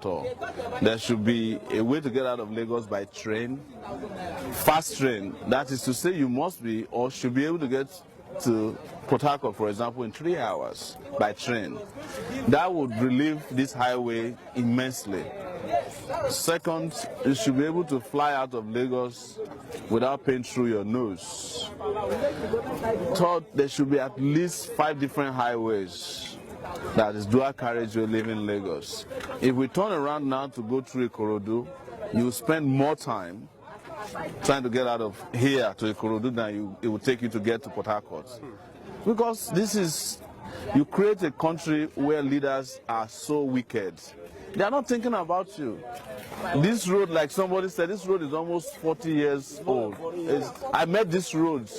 at all. There should be a way to get out of Lagos by train, fast train. That is to say, you must be or should be able to get to Port Harcourt, for example, in 3 hours by train. That would relieve this highway immensely. Second, you should be able to fly out of Lagos without pain through your nose. Third, there should be at least 5 different highways, that is dual carriageway leaving Lagos. If we turn around now to go through Ikorodu, you will spend more time trying to get out of here to Ikorodu than it will take you to get to Port Harcourt. Because you create a country where leaders are so wicked. They are not thinking about you. This road, like somebody said, this road is almost 40 years old. I met this road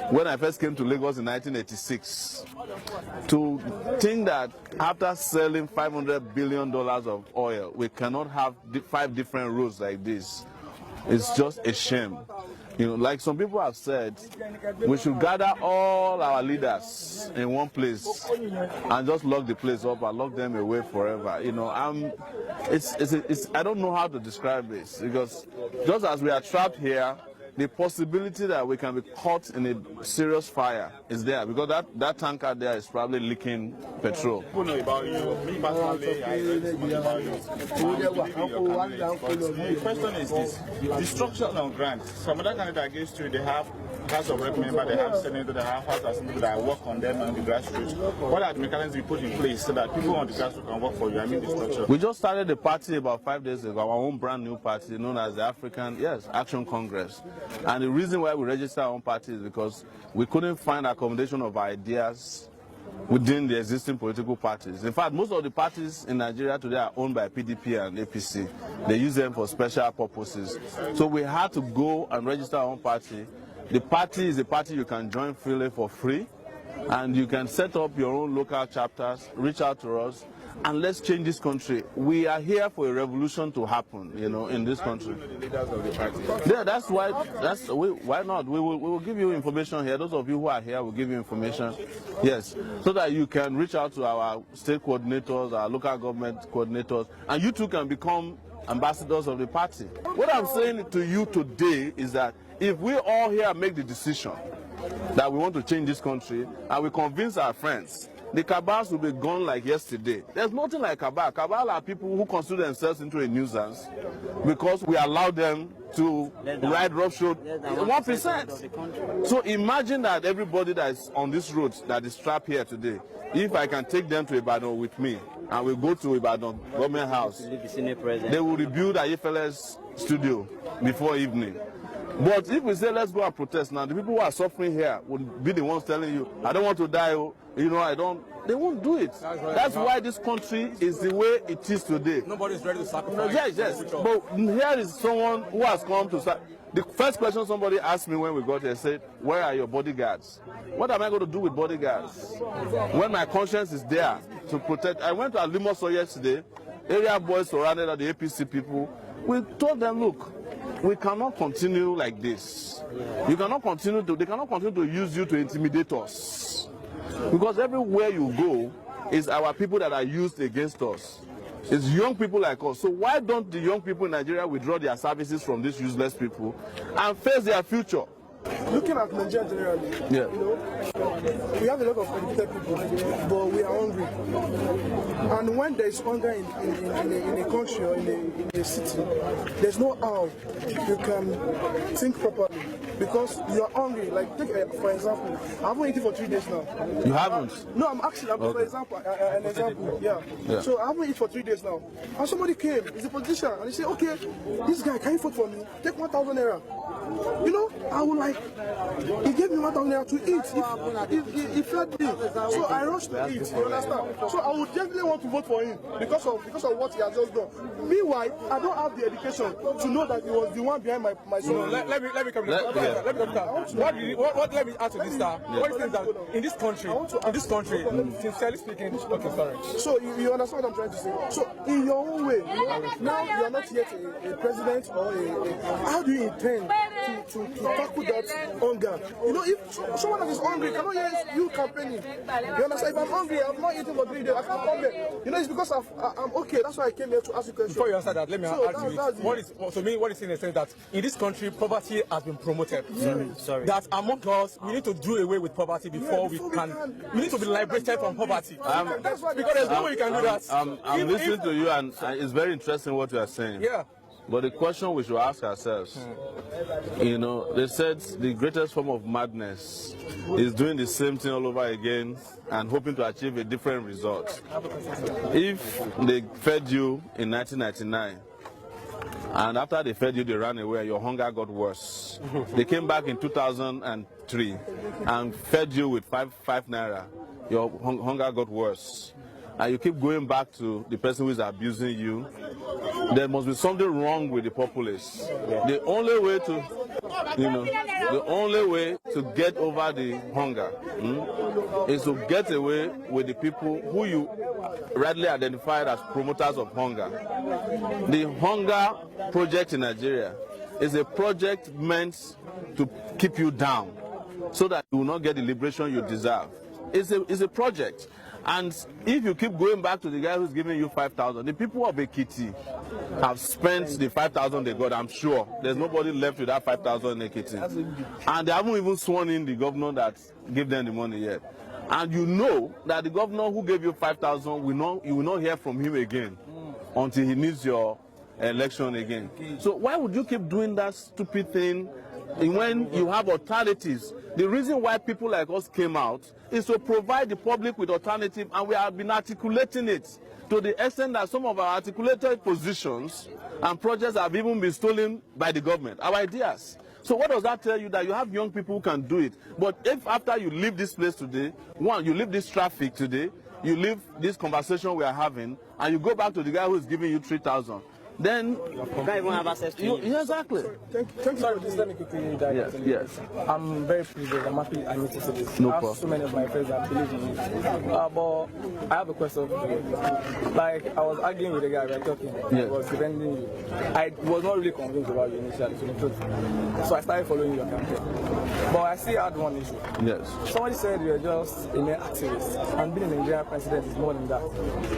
when I first came to Lagos in 1986. To think that after selling $500 billion of oil, we cannot have 5 different roads like this, it's just a shame. You know, like some people have said, we should gather all our leaders in one place and just lock the place up and lock them away forever. You know, I don't know how to describe this, because just as we are trapped here, the possibility that we can be caught in a serious fire is there, because that tanker there is probably leaking petrol. People know about you. Me personally, I read something about you. The question is this: the structure on ground. Some other candidates against you, they have House of Rep member, they have Senator, they have House Assembly that work on them on the grassroots. What are the mechanisms we put in place so that people on the grassroots can work for you? I mean, the structure. We just started a party about 5 days ago, our own brand new party known as the Action Congress. And the reason why we registered our own party is because we couldn't find accommodation of ideas within the existing political parties. In fact, most of the parties in Nigeria today are owned by PDP and APC. They use them for special purposes. So we had to go and register our own party. The party is a party you can join freely for free, and you can set up your own local chapters, reach out to us, and let's change this country. We are here for a revolution to happen, you know, in this country. Yeah, that's why. Why not? We will give you information here. Those of you who are here will give you information. Yes, so that you can reach out to our state coordinators, our local government coordinators, and you too can become ambassadors of the party. What I'm saying to you today is that if we all here make the decision that we want to change this country and we convince our friends, the cabals will be gone like yesterday. There's nothing like cabal. Cabal are people who consider themselves into a nuisance because we allow them to ride roughshod 1%. So imagine that everybody that is on this road that is trapped here today, if I can take them to Ibadan with me and we go to Ibadan government house, they will rebuild Ayefele's studio before evening. But if we say let's go and protest now, the people who are suffering here would be the ones telling you, I don't want to die, you know, they won't do it. That's why this country is the way it is today. Nobody's ready to sacrifice. Yes. But here is someone who has come to sacrifice. The first question somebody asked me when we got here said, where are your bodyguards? What am I going to do with bodyguards when my conscience is there to protect? I went to Alimoso yesterday. Area boys surrounded the APC people. We told them, look, we cannot continue like this. They cannot continue to use you to intimidate us. Because everywhere you go is our people that are used against us. It's young people like us. So why don't the young people in Nigeria withdraw their services from these useless people and face their future? Looking at Nigeria generally, yeah. You know, we have a lot of educated people, but we are hungry. And when there is hunger in a country or in a city, there's no how you can think properly because you are hungry. Like, take for example, I haven't eaten for 3 days now. You haven't? No, I'm actually, okay. For example, an example, yeah. So I haven't eaten for 3 days now. And somebody came, he's a politician, and he said, okay, this guy, can you vote for me? Take 1,000 naira. You know, I would like, he gave me 1,000 naira to eat. He fed me. So I rushed to eat, you understand? So I would definitely want to vote for him because of what he has just done. Meanwhile, I don't have the education to know that he was the one behind my son. Let me come in. Yeah. Let me ask you this, sir. What is that in this country, sincerely speaking, okay, sorry. So you understand what I'm trying to say? So in your own way, now you are not yet a president or how do you intend to tackle that hunger? You know, if someone that is hungry cannot hear you campaigning. You understand? If I'm hungry, I'm not eating for 3 days, I can't come here. You know, it's because I'm okay. That's why I came here to ask you a question. Before you answer that, let me ask you what is in the sense that in this country poverty has been promoted. Sorry. That among us we need to do away with poverty before we need to be liberated from poverty. Because there's no way you can do that. I'm listening to you, and it's very interesting what you are saying. Yeah. But the question we should ask ourselves, you know, they said the greatest form of madness is doing the same thing all over again and hoping to achieve a different result. If they fed you in 1999, and after they fed you, they ran away, your hunger got worse. They came back in 2003 and fed you with five naira, your hunger got worse. And you keep going back to the person who is abusing you, there must be something wrong with the populace. The only way to, get over the hunger is to get away with the people who you rightly identified as promoters of hunger. The hunger project in Nigeria is a project meant to keep you down so that you will not get the liberation you deserve. It's a project. And if you keep going back to the guy who's giving you 5,000, the people of Ekiti have spent the 5,000 they got, I'm sure. There's nobody left with that 5,000 in Ekiti. And they haven't even sworn in the governor that gave them the money yet. And you know that the governor who gave you 5,000, you will not hear from him again until he needs your election again. So why would you keep doing that stupid thing when you have alternatives? The reason why people like us came out is to provide the public with alternative, and we have been articulating it to the extent that some of our articulated positions and projects have even been stolen by the government, our ideas. So what does that tell you? That you have young people who can do it. But if after you leave this place today, you leave this traffic today, you leave this conversation we are having, and you go back to the guy who is giving you 3,000, then you can't even have access to it. Yeah, exactly. Thank you. Sorry, just let me quickly Yes. I'm very pleased. I'm happy I need to say this. No I have problem. so many of my friends that believe in it. But I have a question for you. Like, I was arguing with a guy, we were talking. Yeah. I was defending you. I was not really convinced about you initially, to be truthful. So I started following your campaign. But I still had one issue. Yes. Somebody said you are just a mere activist, and being a Nigerian president is more than that.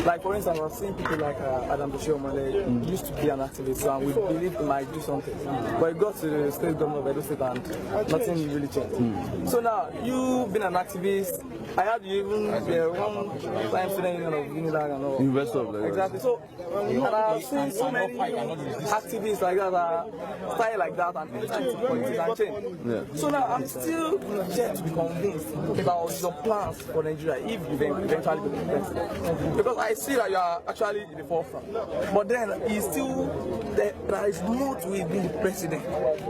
Like, for instance, I was seeing people like Adam Omoyele used to be an activist, and we believed he might do something. But he got to the state governor of Edo State, and nothing really changed. So now, you being an activist, I had you even one time student union of Unilag and all. University of Lagos. Exactly. So, and I've seen so many activists like that, style like that, and anytime politics and change. Yeah. So now I'm still yet to be convinced about your plans for Nigeria if you eventually become president. Because I see that you are actually in the forefront. But then it's still there is more to it being the president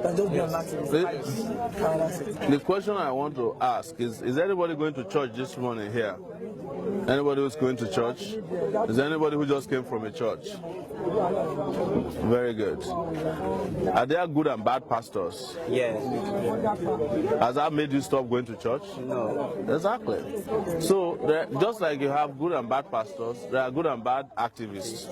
than just being an activist. The question I want to ask is anybody going to church this morning here? Anybody who's going to church? Is there anybody who just came from a church? Very good. Are there good and bad pastors? Yes. Has that made you stop going to church? No. Exactly. So just like you have good and bad pastors, there are good and bad activists.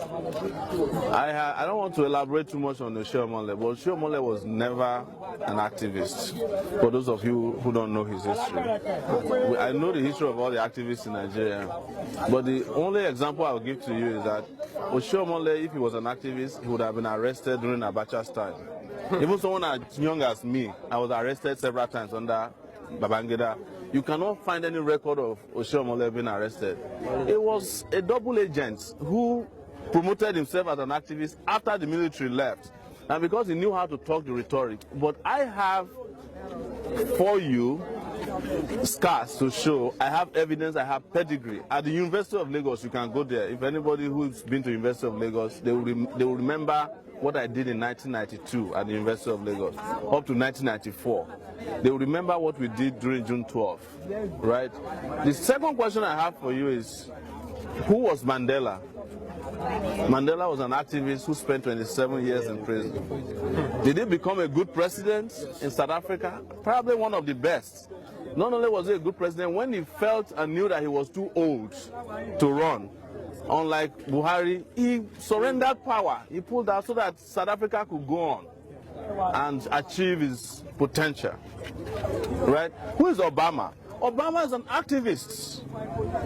I don't want to elaborate too much on the Omoyele, but Omoyele was never an activist. For those of you who don't know his history, I know the history of all the activists in Nigeria, but the only example I'll give to you is that Omoyele, if he was an activist, he would have been arrested during Abacha's time. Even someone as young as me, I was arrested several times under Babangida. You cannot find any record of Omoyele being arrested. It was a double agent who promoted himself as an activist after the military left, and because he knew how to talk the rhetoric. But I have for you scars to show. I have evidence, I have pedigree. At the University of Lagos, you can go there. If anybody who's been to University of Lagos, they will remember what I did in 1992 at the University of Lagos, up to 1994. They will remember what we did during June 12th, right? The second question I have for you is, who was Mandela? Mandela was an activist who spent 27 years in prison. Did he become a good president in South Africa? Probably one of the best. Not only was he a good president, when he felt and knew that he was too old to run, unlike Buhari, he surrendered power. He pulled out so that South Africa could go on and achieve his potential. Right? Who is Obama? Obama is an activist.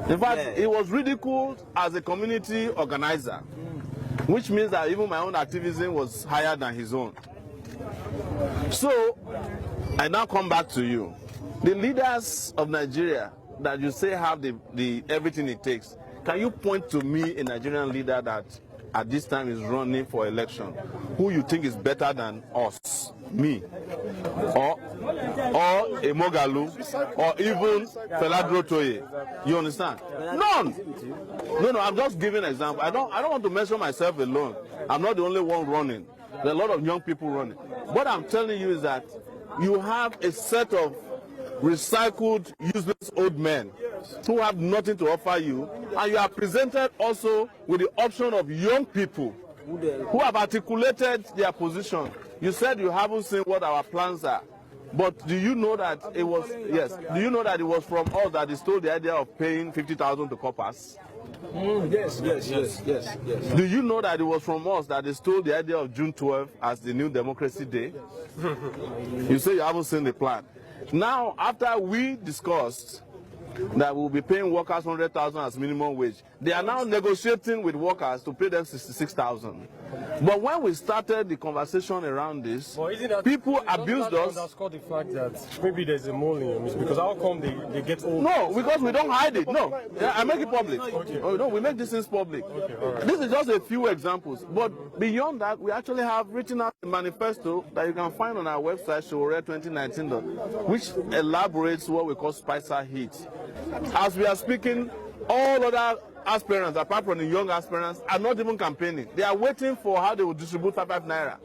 In fact, he was ridiculed as a community organizer, which means that even my own activism was higher than his own. So, I now come back to you. The leaders of Nigeria that you say have the everything it takes, can you point to me a Nigerian leader that at this time is running for election who you think is better than us, me, or a Mogalu, or even Feladro Toye? You understand? None. No, I'm just giving an example. I don't want to mention myself alone. I'm not the only one running. There are a lot of young people running. What I'm telling you is that you have a set of recycled, useless old men who have nothing to offer you, and you are presented also with the option of young people who have articulated their position. You said you haven't seen what our plans are, but do you know that it was, yes, do you know that it was from us that they stole the idea of paying 50,000 to coppers? Yes. Do you know that it was from us that they stole the idea of June 12th as the New Democracy Day? You say you haven't seen the plan. Now, after we discussed that we'll be paying workers 100,000 as minimum wage, they are now negotiating with workers to pay them 66,000. But when we started the conversation around this, people abused us. Underscore the fact that maybe there's a mole in your midst, because how come they get old? No, because we don't hide it. No, I make it public. Okay. Oh, no, we make these things public. Okay, all right. This is just a few examples. But beyond that, we actually have written out a manifesto that you can find on our website, Sowore 2019, which elaborates what we call Spicer Heat. As we are speaking, all other aspirants, apart from the young aspirants, are not even campaigning. They are waiting for how they will distribute 500 naira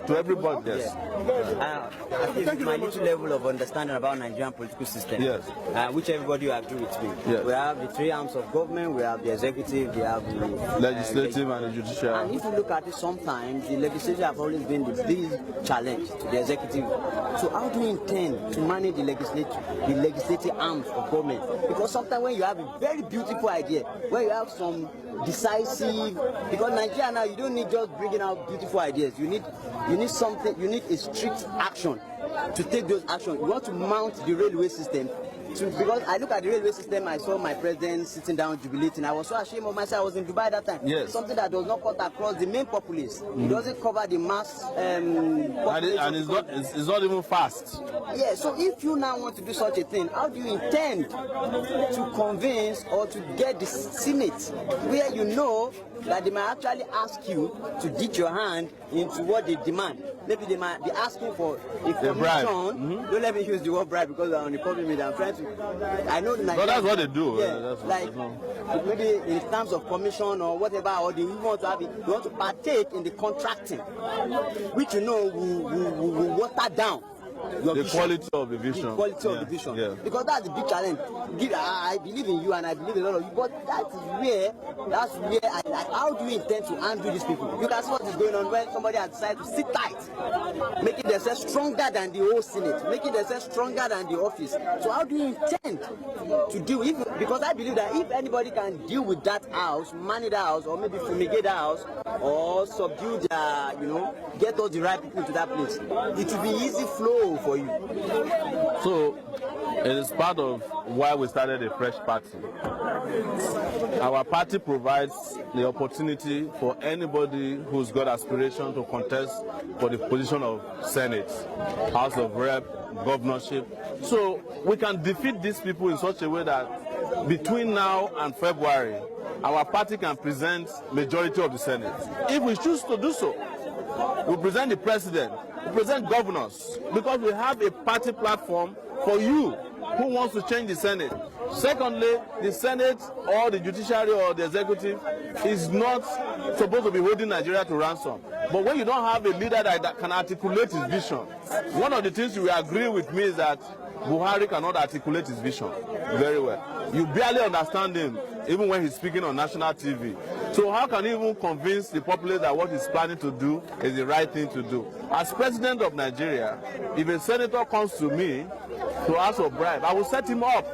to everybody. Yes. I think my little level of understanding about Nigerian political system, yes, which everybody will agree with me. Yes. We have the three arms of government, we have the executive, we have the legislative and the judicial. And if you look at it, sometimes the legislature have always been the big challenge to the executive. So how do you intend to manage the legislative arms of government? Because sometimes when you have a very beautiful idea, when you have some decisive, because Nigeria now, you don't need just bringing out beautiful ideas. You need something. You need a strict action to take those actions. You want to mount the railway system. Because I look at the railway system, I saw my president sitting down jubilating. I was so ashamed of myself. I was in Dubai that time. Yes. Something that does not cut across the main populace. It doesn't cover the mass. And it's not even fast. Yeah. So if you now want to do such a thing, how do you intend to convince or to get the Senate, where you know that they might actually ask you to dip your hand into what they demand? Maybe they might be asking for a commission. Don't let me use the word bribe because I'm on the public media. I'm trying to. I know the But that's what they do. Yeah, that's like maybe in terms of commission or whatever, or they want to have it, they want to partake in the contracting, which you know will water down the quality of the vision. The quality of the vision. Yeah. Because that's the big challenge. I believe in you and I believe in a lot of you, but that's where how do you intend to handle these people? You can see what is going on when somebody has decided to sit tight, making themselves stronger than the whole Senate, making themselves stronger than the office. So how do you intend to deal with it? Because I believe that if anybody can deal with that house, manage that house, or maybe fumigate that house, or subdue their, get all the right people to that place, it will be easy flow for you. So it is part of why we started a fresh party. Our party provides the opportunity for anybody who's got aspiration to contest for the position of Senate, House of Rep, governorship. So we can defeat these people in such a way that between now and February, our party can present majority of the Senate. If we choose to do so, we present the president, we present governors, because we have a party platform for you who wants to change the Senate. Secondly, the Senate or the judiciary or the executive is not supposed to be holding Nigeria to ransom. But when you don't have a leader that can articulate his vision, one of the things you will agree with me is that Buhari cannot articulate his vision very well. You barely understand him. even when he's speaking on national TV. So how can he even convince the populace that what he's planning to do is the right thing to do? As president of Nigeria, if a senator comes to me to ask for a bribe, I will set him up.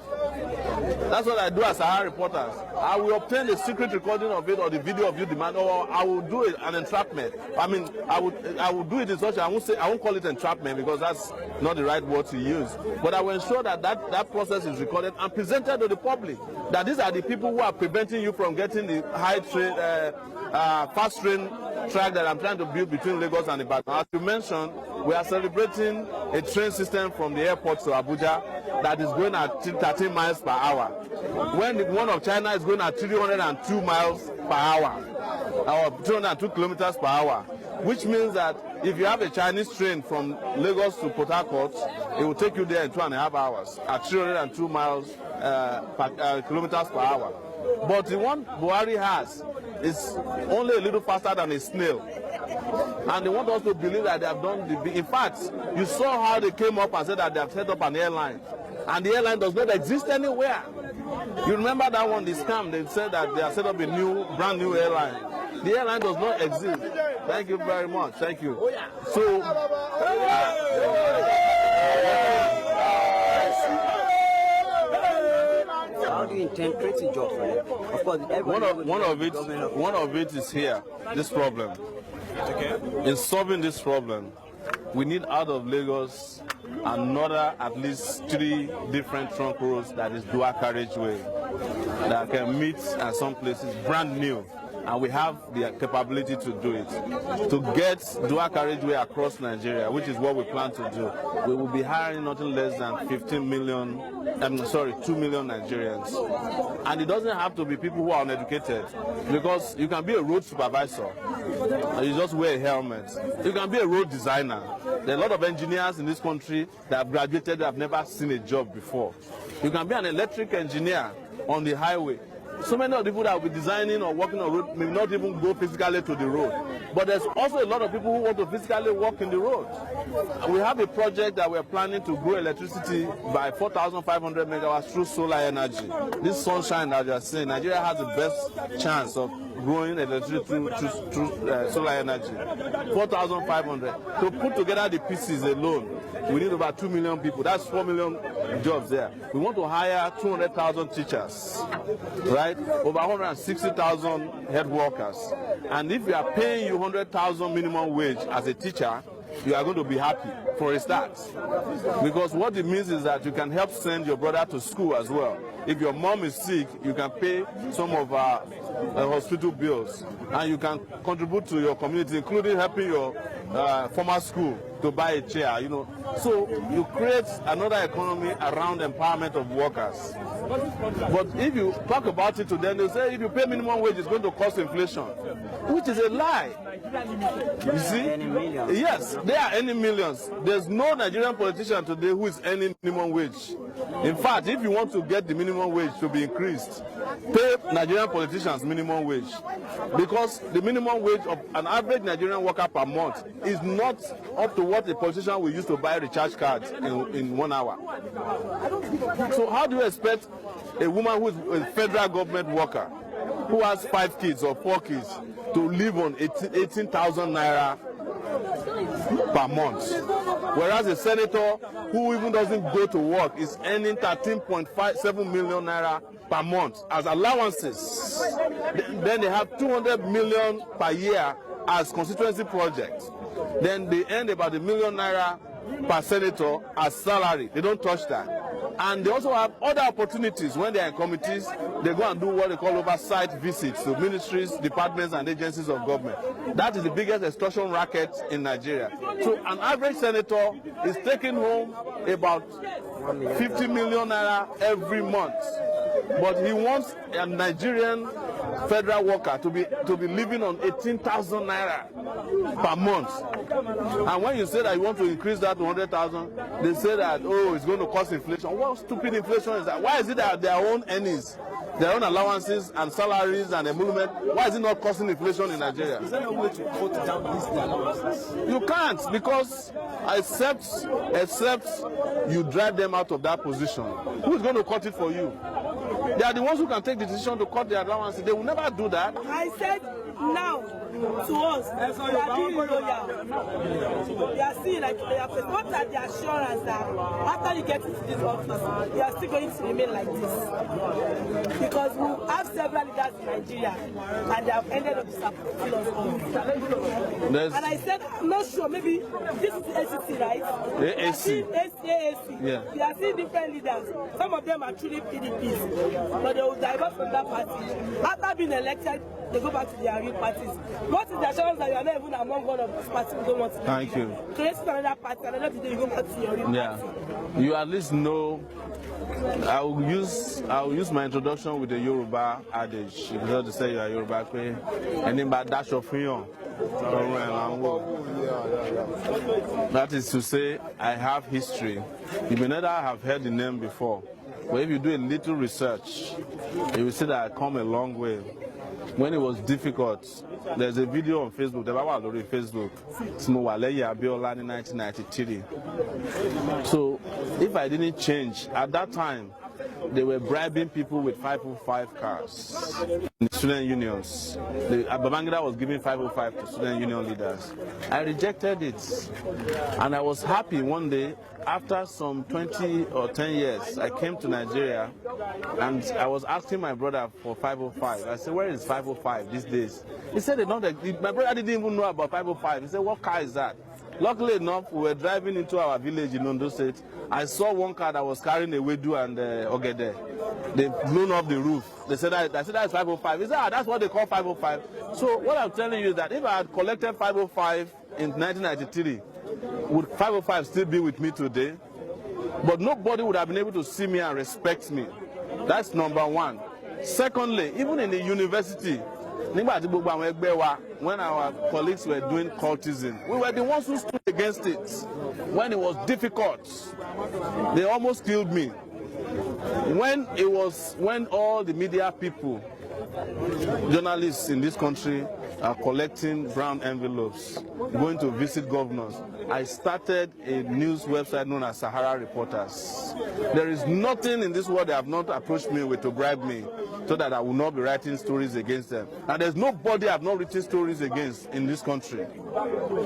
That's what I do as Sahara reporters. I will obtain the secret recording of it or the video of you demand, or I will do it an entrapment. I mean, I will do it in such. I won't call it entrapment because that's not the right word to use. But I will ensure that that process is recorded and presented to the public. That these are the people who are preventing you from getting the fast train track that I'm trying to build between Lagos and Ibadan. As you mentioned, we are celebrating a train system from the airport to Abuja that is going at 13 miles per hour. When the one of China is going at 302 miles per hour, or 302 kilometers per hour, which means that if you have a Chinese train from Lagos to Port Harcourt, it will take you there in 2.5 hours at 302 kilometers per hour. But the one Buhari has is only a little faster than a snail. And they want us to believe that they have done the big. In fact, you saw how they came up and said that they have set up an airline. And the airline does not exist anywhere. You remember that one, the scam, they said that they have set up a brand new airline. The airline does not exist. Thank you very much. Thank you. So, how do you intend creating jobs for them? Of course, one of it is here, this problem. Okay. In solving this problem, we need out of Lagos another at least 3 different trunk roads that is dual carriageway that can meet at some places brand new. And we have the capability to do it. To get dual carriageway across Nigeria, which is what we plan to do, we will be hiring nothing less than 2 million Nigerians. And it doesn't have to be people who are uneducated, because you can be a road supervisor, and you just wear a helmet. You can be a road designer. There are a lot of engineers in this country that have graduated that have never seen a job before. You can be an electric engineer on the highway. So many of the people that will be designing or working on road may not even go physically to the road. But there's also a lot of people who want to physically walk in the road. We have a project that we're planning to grow electricity by 4,500 megawatts through solar energy. This sunshine that you're seeing, Nigeria has the best chance of growing electricity through solar energy. 4,500. To put together the pieces alone, we need about 2 million people. That's 4 million jobs there. We want to hire 200,000 teachers, right? Over 160,000 head workers. And if we are paying you 100,000 minimum wage as a teacher, you are going to be happy for a start. Because what it means is that you can help send your brother to school as well. If your mom is sick, you can pay some of our hospital bills, and you can contribute to your community, including helping your former school to buy a chair, you know. So you create another economy around empowerment of workers. But if you talk about it to them, they say if you pay minimum wage, it's going to cause inflation, which is a lie. You see? Yes, there are any millions. There's no Nigerian politician today who is earning minimum wage. In fact, if you want to get the minimum wage to be increased, pay Nigerian politicians minimum wage. Because the minimum wage of an average Nigerian worker per month is not up to what a politician will use to buy recharge cards in 1 hour. So how do you expect a woman who is a federal government worker, who has 5 kids or 4 kids, to live on 18,000 naira per month? Whereas a senator who even doesn't go to work is earning 13.57 million naira per month as allowances. Then they have 200 million per year as constituency projects. Then they earn about $1 million naira per senator as salary. They don't touch that. And they also have other opportunities. When they are in committees, they go and do what they call oversight visits to ministries, departments, and agencies of government. That is the biggest extortion racket in Nigeria. So an average senator is taking home about 50 million naira every month. But he wants a Nigerian federal worker to be living on 18,000 naira per month. And when you say that you want to increase that to 100,000, they say that, oh, it's going to cause inflation. What stupid inflation is that? Why is it that their own earnings, their own allowances and salaries and emolument, why is it not causing inflation in Nigeria? Is there no way to cut down these allowances? You can't, because except you drive them out of that position. Who is going to cut it for you? They are the ones who can take the decision to cut their allowances. They will never do that. I said now to us, they are being loyal. They are seeing like they are. What are the assurance that after you get into this office, you are still going to remain like this? Because we have several leaders in Nigeria, and they have ended up disappointing us all. And I said, I'm not sure. Maybe this is ACC, right? AAC. AAC. Yeah. We are seeing different leaders. Some of them are truly PDPs, but they will divert from that party. After being elected, they go back to their real parties. What is the assurance that you are not even among one of these parties who don't want to? Thank you. Create another party, and another day you go back to your real party. You at least know. I will use my introduction with the Yoruba adage. If you don't say you are Yoruba, and then by dash of you. That is to say, I have history. You may never have heard the name before, but if you do a little research, you will see that I come a long way. When it was difficult, there's a video on Facebook, the Baba Lori Facebook, Sowore Abiola in 1993. So, if I didn't change, at that time, they were bribing people with 505 cars in student unions. Babangida was giving 505 to student union leaders. I rejected it. And I was happy one day, after some 20 or 10 years, I came to Nigeria and I was asking my brother for 505. I said, where is 505 these days? He said, my brother didn't even know about 505. He said, what car is that? Luckily enough, we were driving into our village in Ondo State. I saw one car that was carrying a Wedu and Ogede. They blown off the roof. They said, I said, that's 505. He said, that's what they call 505. So what I'm telling you is that if I had collected 505 in 1993, would 505 still be with me today? But nobody would have been able to see me and respect me. That's number one. Secondly, even in the university, when our colleagues were doing cultism, we were the ones who stood against it. When it was difficult, they almost killed me. When all the media people, journalists in this country are collecting brown envelopes, going to visit governors, I started a news website known as Sahara Reporters. There is nothing in this world they have not approached me with to bribe me so that I will not be writing stories against them. And there's nobody I've not written stories against in this country.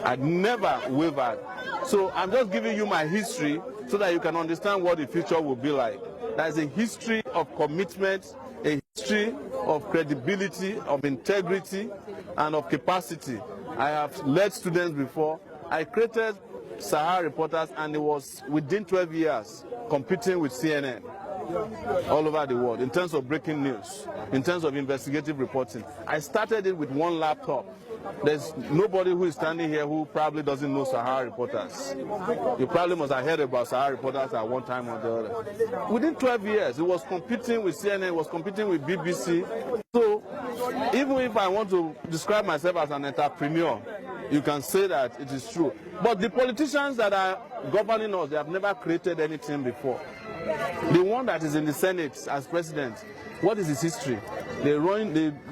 I've never wavered. So I'm just giving you my history so that you can understand what the future will be like. There's a history of commitment, a history of credibility, of integrity, and of capacity. I have led students before. I created Sahara Reporters, and it was within 12 years competing with CNN all over the world in terms of breaking news, in terms of investigative reporting. I started it with one laptop. There's nobody who is standing here who probably doesn't know Sahara Reporters. You probably must have heard about Sahara Reporters at one time or the other. Within 12 years, it was competing with CNN, it was competing with BBC. So even if I want to describe myself as an entrepreneur, you can say that it is true. But the politicians that are governing us, they have never created anything before. The one that is in the Senate as president, what is his history? They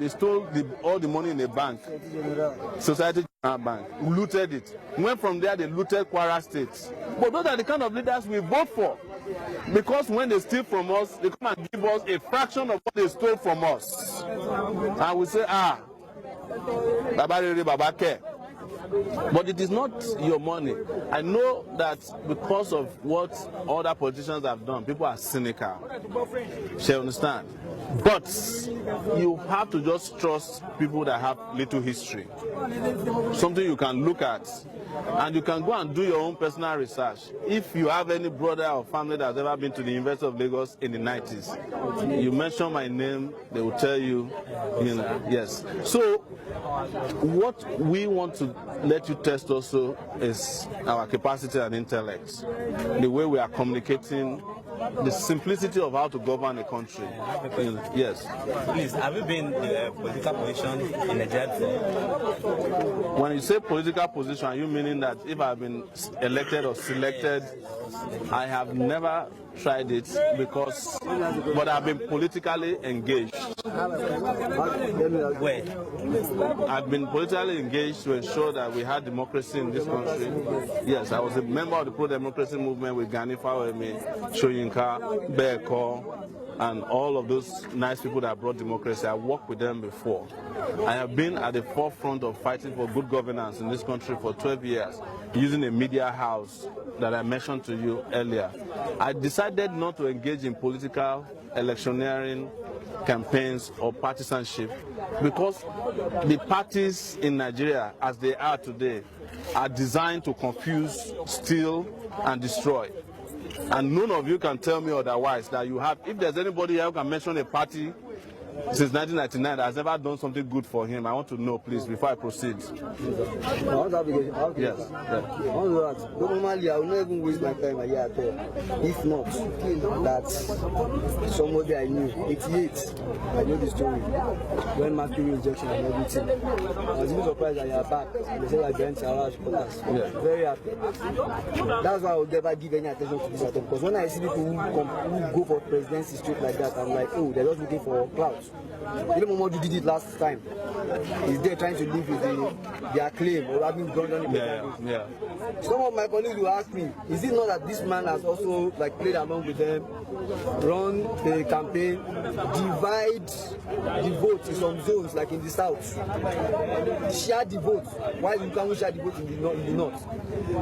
stole all the money in the bank, Society General Bank, looted it. Went from there, they looted Kwara State. But those are the kind of leaders we vote for. Because when they steal from us, they come and give us a fraction of what they stole from us. And we say, Baba Rere, Baba Ke. But it is not your money. I know that because of what other politicians have done, people are cynical. You understand? But you have to just trust people that have little history. Something you can look at. And you can go and do your own personal research. If you have any brother or family that has ever been to the University of Lagos in the 90s, you mention my name, they will tell you, yes. So what we want to let you test also is our capacity and intellect, the way we are communicating, the simplicity of how to govern a country. Yes. Please, have you been in a political position in Nigeria before? When you say political position, are you meaning that if I've been elected or selected? I have never tried it but I've been politically engaged. Where? I've been politically engaged to ensure that we had democracy in this country. Yes, I was a member of the pro-democracy movement with Gani Fawemi, Soyinka, Beko, and all of those nice people that brought democracy. I worked with them before. I have been at the forefront of fighting for good governance in this country for 12 years, using a media house that I mentioned to you earlier. I decided not to engage in political electioneering campaigns or partisanship because the parties in Nigeria, as they are today, are designed to confuse, steal, and destroy. And none of you can tell me otherwise that you have, if there's anybody here who can mention a party since 1999 that has never done something good for him, I want to know, please, before I proceed. Yes. Normally, I will not even waste my time here at all. If not, that somebody I knew, 88, I know the story, when mercury injection and everything. I was even surprised that you are back. They said I joined Sarah's supporters. Very happy. That's why I would never give any attention to this at all. Because when I see people who go for presidency straight like that, I'm like, oh, they're just looking for clout. You know, Momodu did it last time. He's there trying to live with their claim or having gone on the Some of my colleagues will ask me, is it not that this man has also like played along with them, run a campaign, divide the vote in some zones like in the south, share the vote while you can't share the vote in the north.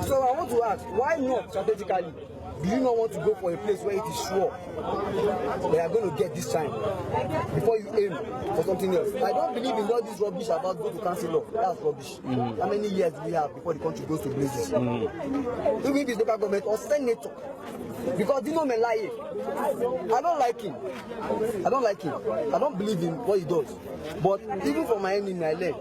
So I want to ask, why not strategically? Do you not want to go for a place where it is sure they are going to get this time before you aim for something else? I don't believe in all this rubbish about go to council law. That's rubbish. How many years do we have before the country goes to blazes? Even if it's local government or senator. Because Dino Melaye, I don't like him. I don't believe in what he does. But even for my enemy, I learn.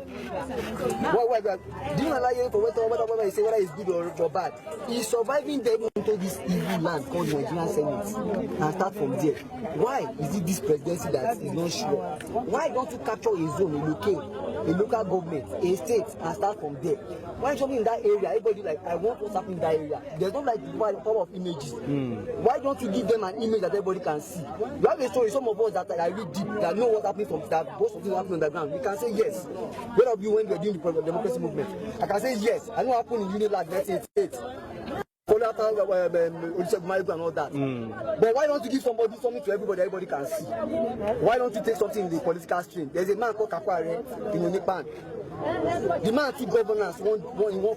Dino Melaye, for whether he say whether it's good or bad, he's surviving them into this evil land called Nigerian Senate and start from there. Why is it this presidency that is not sure? Why don't you capture a zone, a local government, a state, and start from there? Why something in that area, everybody like, I want what's happening in that area. There's not like the power of images. Why don't you give them an image that everybody can see? You have a story, some of us that I read deep, that know what's happening from that, both of things happening on the ground. We can say yes. Where of you when we're doing the democracy movement? I can say yes. I know what happened in Unilag 1988. And all that. But why don't you give something to everybody can see? Why don't you take something in the political stream? There's a man called Kakware in Unipan. The man took governance one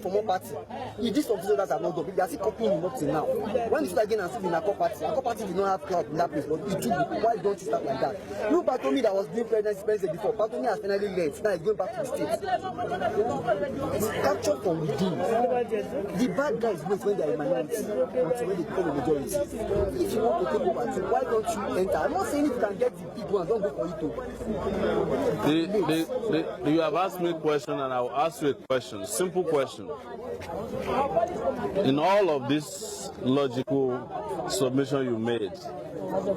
from one party. He did something that have not done. They are still copying him up till now. When you start again and sit in a party did not have crowd in that place, but it took. Why don't you start like that? You Patomi that was doing presidency before, Patomi has finally left. Now he's going back to the States. It's captured from within. The bad guys wait when they are in minority until when they become a majority. If you want to take over, so why don't you enter? I'm not saying if you can get the big ones, don't go for it too. You have asked me a question and I will ask you a question, simple question. In all of this logical submission you made,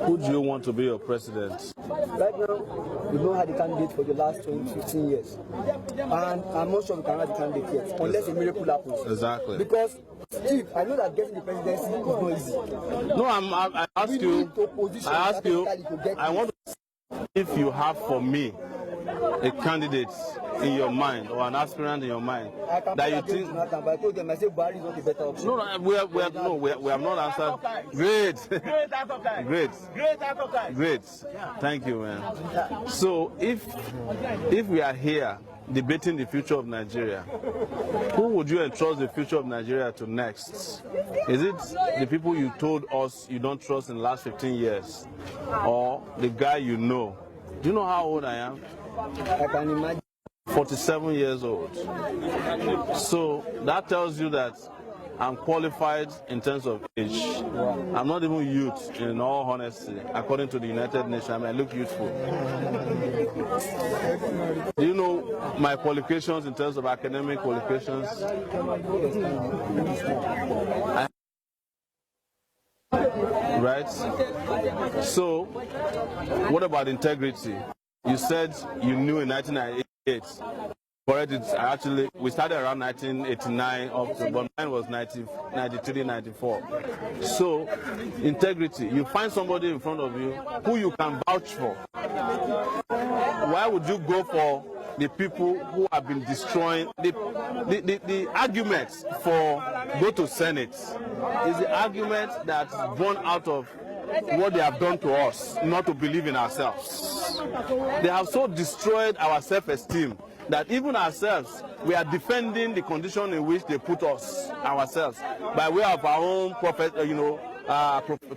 who do you want to be your president? Right now, we don't have the candidate for the last 15 years. And I'm not sure we can have the candidate yet, unless a miracle happens. Exactly. Because, Steve, I know that getting the presidency is not easy. No, I ask you, I want to see if you have for me a candidate in your mind or an aspirant in your mind that you think. But I told them, I said Buhari is not a better option. No, we have not answered. Great. Great. Thank you, man. So if we are here debating the future of Nigeria, who would you entrust the future of Nigeria to next? Is it the people you told us you don't trust in the last 15 years, or the guy you know? Do you know how old I am? I can imagine. 47 years old. So that tells you that I'm qualified in terms of age. I'm not even youth, in all honesty. According to the United Nations, I look youthful. Do you know my qualifications in terms of academic qualifications? Right? So, what about integrity? You said you knew in 1998. Correct. We started around 1989 up to, but mine was 93, 94. So, integrity. You find somebody in front of you who you can vouch for. Why would you go for the people who have been destroying the arguments for go to Senate? Is the argument that's born out of what they have done to us, not to believe in ourselves. They have so destroyed our self-esteem that even ourselves, we are defending the condition in which they put us, ourselves, by way of our own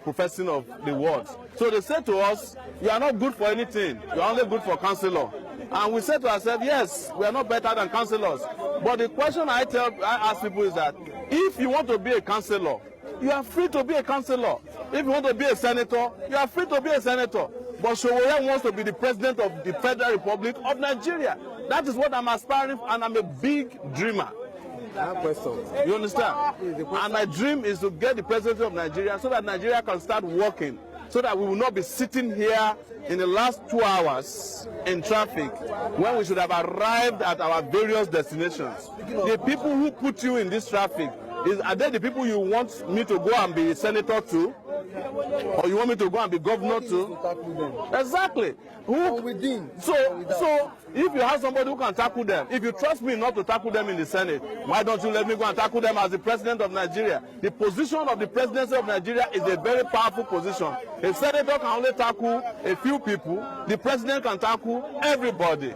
professing of the words. So they say to us, you are not good for anything, you are only good for councillor. And we say to ourselves, yes, we are not better than councillors. But the question I ask people is that if you want to be a councillor, you are free to be a councillor. If you want to be a senator, you are free to be a senator. But Sowore wants to be the president of the Federal Republic of Nigeria. That is what I'm aspiring for, and I'm a big dreamer. I have questions. You understand? And my dream is to get the presidency of Nigeria so that Nigeria can start working, so that we will not be sitting here in the last 2 hours in traffic when we should have arrived at our various destinations. The people who put you in this traffic, are they the people you want me to go and be a senator to? Or you want me to go and be governor to? Exactly. So if you have somebody who can tackle them, if you trust me not to tackle them in the Senate, why don't you let me go and tackle them as the president of Nigeria? The position of the presidency of Nigeria is a very powerful position. A senator can only tackle a few people. The president can tackle everybody.